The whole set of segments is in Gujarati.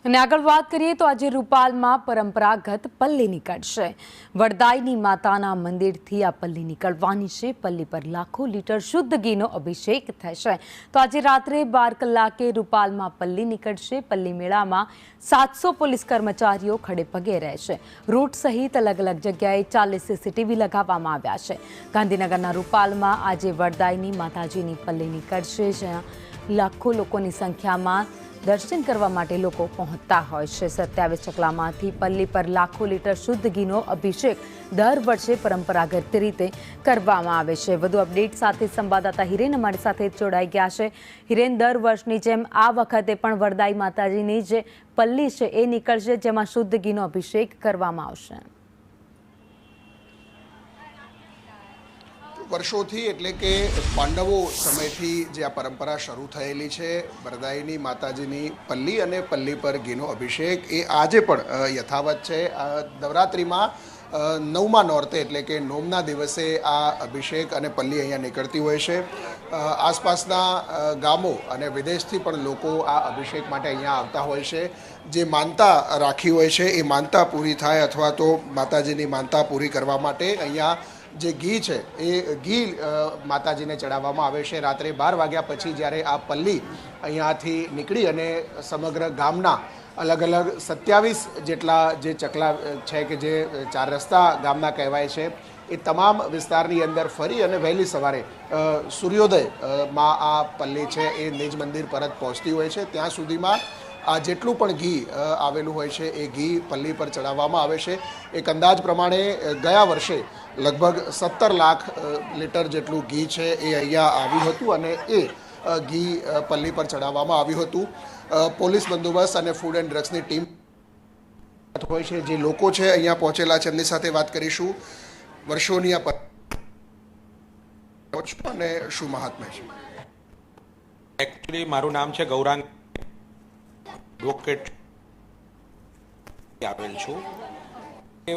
અને આગળ વાત કરીએ તો આજે રૂપાલમાં પરંપરાગત પલ્લી નીકળશે। વરદાયની માતાના મંદિરથી આ પલ્લી નીકળવાની છે। પલ્લી પર લાખો લીટર શુદ્ધ ઘીનો અભિષેક થશે। તો આજે રાત્રે 12 કલાકે રૂપાલમાં પલ્લી નીકળશે। પલ્લી મેળામાં 700 પોલીસ કર્મચારીઓ ખડે પગે રહેશે। રૂટ સહિત અલગ અલગ જગ્યાએ 40 સીસીટીવી લગાવવામાં આવ્યા છે। ગાંધીનગરના રૂપાલમાં આજે વરદાયની માતાજીની પલ્લી નીકળશે, જ્યાં લાખો લોકોની સંખ્યામાં દર્શન કરવા માટે લોકો પહોંચતા હોય છે। 27 ચકલામાંથી પલ્લી પર લાખો લીટર શુદ્ધ ઘીનો અભિષેક દર વર્ષે પરંપરાગત રીતે કરવામાં આવે છે। વધુ અપડેટ સાથે સંવાદદાતા હિરેન અમારી સાથે જોડાઈ ગયા છે। હિરેન, દર વર્ષની જેમ આ વખતે પણ વરદાઈ માતાજીની જે પલ્લી છે એ નીકળશે, જેમાં શુદ્ધ ઘીનો અભિષેક કરવામાં આવશે। વર્ષોથી એટલે કે પાંડવો સમયથી જે આ પરંપરા શરૂ થયેલી છે વરદાયની માતાજીની પલ્લી અને પલ્લી પર ઘીનો અભિષેક એ આજે પણ યથાવત છે। નવરાત્રિમાં 9મા નોરતે એટલે કે નોમના દિવસે આ અભિષેક અને પલ્લી અહીંયા નીકળતી હોય છે। આસપાસના ગામો અને વિદેશથી પણ લોકો આ અભિષેક માટે અહીંયા આવતા હોય છે। જે માનતા રાખી હોય છે એ માનતા પૂરી થાય અથવા તો માતાજીની માનતા પૂરી કરવા માટે અહીંયા જે ઘી છે એ ઘી માતાજીને ચડાવવામાં આવે છે। રાત્રે 12 વાગ્યા પછી જ્યારે આ પલ્લી અહીંયાથી નીકળી અને સમગ્ર ગામના અલગ અલગ 27 જેટલા જે ચકલા છે કે જે 4 રસ્તા ગામના કહેવાય છે એ તમામ વિસ્તારની અંદર ફરી અને વહેલી સવારે સૂર્યોદયમાં આ પલ્લી છે એ નિજ મંદિર પરત પહોંચતી હોય છે। ત્યાં સુધીમાં આ જેટલું પણ ઘી આવેલું હોય છે એ ઘી પલ્લી પર ચડાવવામાં આવે છે। એક અંદાજ પ્રમાણે ગયા વર્ષે લગભગ 17 લાખ લીટર જેટલું ઘી છે એ અહીંયા આવ્યું હતું અને એ ઘી પલ્લી પર ચડાવવામાં આવ્યું હતું। પોલીસ બંદોબસ્ત અને ફૂડ એન્ડ ડ્રગ્સની ટીમ હોય છે। જે લોકો છે અહીંયા પહોંચેલા છે એમની સાથે વાત કરીશું। વર્ષોની આ અને શું મહાત્મ્ય છે? એકચ્યુઅલી મારું નામ છે ગૌરાંગ એડવોકેટ આવેલ છું। એ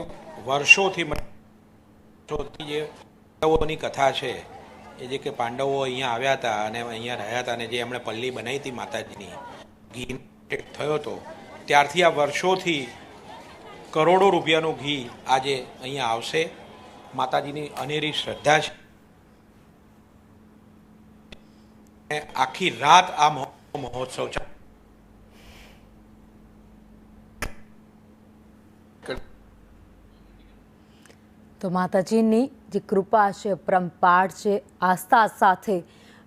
વર્ષોથી જે પાંડવોની કથા છે એ જે કે પાંડવો અહીંયા આવ્યા હતા અને અહીંયા રહ્યા હતા અને જે એમણે પલ્લી બનાવી હતી માતાજીની ઘી થયો હતો, ત્યારથી આ વર્ષોથી કરોડો રૂપિયાનું ઘી આજે અહીંયા આવશે। માતાજીની અનેરી શ્રદ્ધા છે। આખી રાત આ મહોત્સવ છે। તો માતાજીની જે કૃપા છે, પરંપાર છે, આસ્થા સાથે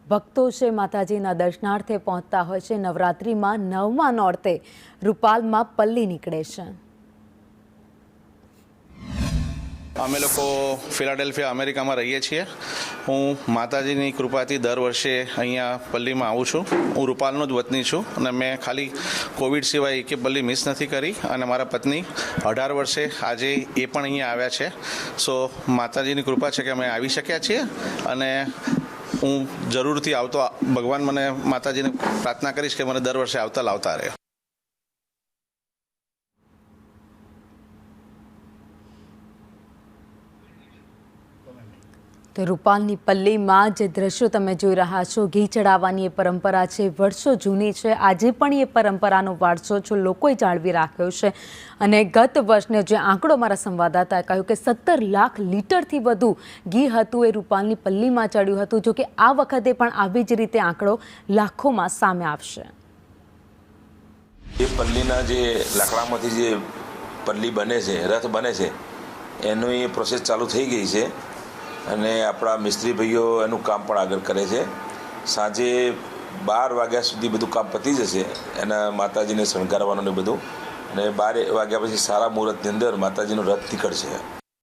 ભક્તો છે માતાજીના દર્શનાર્થે પહોંચતા હોય છે। નવરાત્રિમાં 9મા નોરતે રૂપાલમાં પલ્લી નીકળે છે। અમે લોકો ફિલાડેલ્ફિયા અમેરિકામાં રહીએ છીએ। હું માતાજીની કૃપાથી દર વર્ષે અહીંયા પલ્લીમાં આવું છું। હું રૂપાલનો જ વતની છું અને મેં ખાલી કોવિડ સિવાય એક પલ્લી મિસ નથી કરી અને મારા પત્ની 18 વર્ષે આજે એ પણ અહીંયા આવ્યા છે। સો માતાજીની કૃપા છે કે અમે આવી શક્યા છીએ અને હું જરૂરથી આવતો ભગવાન મને માતાજીને પ્રાર્થના કરીશ કે મને દર વર્ષે આવતા લાવતા રહે। તો રૂપાલની પલ્લીમાં જે દ્રશ્યો તમે જોઈ રહ્યા છો, ઘી ચડાવવાની એ પરંપરા છે, વર્ષો જૂની છે। આજે પણ એ પરંપરાનો વારસો જો લોકોએ જાળવી રાખ્યો છે અને ગત વર્ષને જે આંકડો મારા સંવાદદાતાએ કહ્યું કે 17 લાખ લીટરથી વધુ ઘી હતું એ રૂપાલની પલ્લીમાં ચડ્યું હતું। જો કે આ વખતે પણ આવી જ રીતે આંકડો લાખોમાં સામે આવશે। એ પલ્લીના જે લાકડામાંથી જે પલ્લી બને છે, રથ બને છે, એનું એ પ્રોસેસ ચાલુ થઈ ગઈ છે અને આપણા મિસ્ત્રી ભાઈઓ એનું કામ પણ આગળ કરે છે। સાંજે 12 વાગ્યા સુધી બધું કામ પતી જશે એના માતાજીને શણગારવાનું ને બધું, અને 12 વાગ્યા પછી સારા મુહૂર્તની અંદર માતાજીનો રથ નીકળશે।